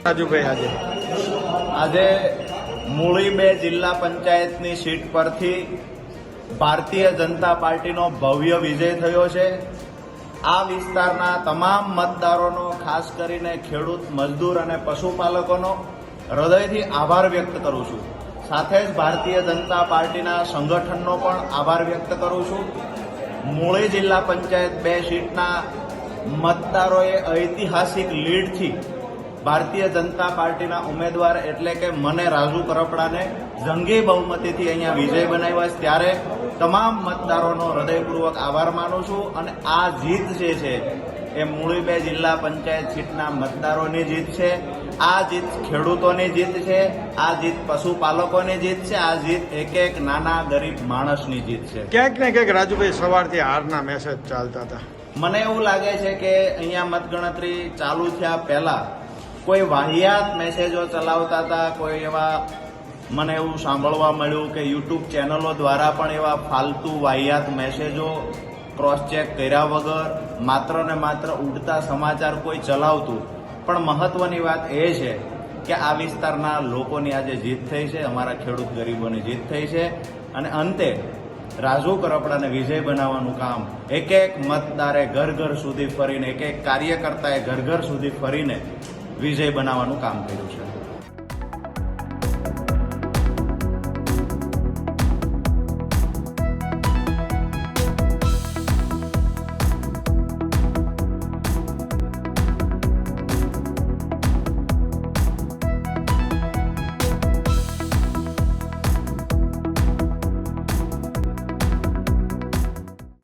રાજુભાઈ આજે મૂળી 2 જિલ્લા પંચાયતની સીટ પરથી ભારતીય જનતા પાર્ટીનો ભવ્ય વિજય થયો છે. આ વિસ્તારના તમામ મતદારોનો, ખાસ કરીને ખેડૂત, મજદૂર અને પશુપાલકોનો હૃદયથી આભાર વ્યક્ત કરું છું. સાથે જ ભારતીય જનતા પાર્ટીના સંગઠનનો પણ આભાર વ્યક્ત કરું છું. મૂળી જિલ્લા પંચાયત 2 સીટના મતદારોએ ઐતિહાસિક લીડથી ભારતીય જનતા પાર્ટીના ઉમેદવાર એટલે કે મને રાજુ કરપડાને જંગી બહુમતીથી અહીંયા વિજય બનાવ્યા છે. ત્યારે તમામ મતદારોનો હૃદયપૂર્વક આભાર માનું છું. અને આ જીત જે છે એ મૂળી 2 જિલ્લા પંચાયત સીટના મતદારોની જીત છે. આ જીત ખેડૂતોની જીત છે. આ જીત પશુપાલકોની જીત છે. આ જીત એક નાના ગરીબ માણસની જીત છે. ક્યાંક ને ક્યાંક રાજુભાઈ સવારથી હારના મેસેજ ચાલતા હતા. મને એવું લાગે છે કે અહીંયા મતગણતરી ચાલુ થયા પહેલા કોઈ વાહિયાત મેસેજો ચલાવતા હતા. કોઈ એવા મને એવું સાંભળવા મળ્યું કે યુટ્યુબ ચેનલો દ્વારા પણ એવા ફાલતુ વાહિયાત મેસેજો ક્રોસચેક કર્યા વગર માત્ર ને માત્ર ઉડતા સમાચાર કોઈ ચલાવતું. પણ મહત્વની વાત એ છે કે આ વિસ્તારના લોકોની આજે જીત થઈ છે. અમારા ખેડૂત ગરીબોની જીત થઈ છે. અને અંતે રાજુ કરપડાને વિજય બનાવવાનું કામ એક મતદારે ઘર ઘર સુધી ફરીને, એક કાર્યકર્તાએ ઘર ઘર સુધી ફરીને વિજય બનાવવાનું કામ કર્યું છે.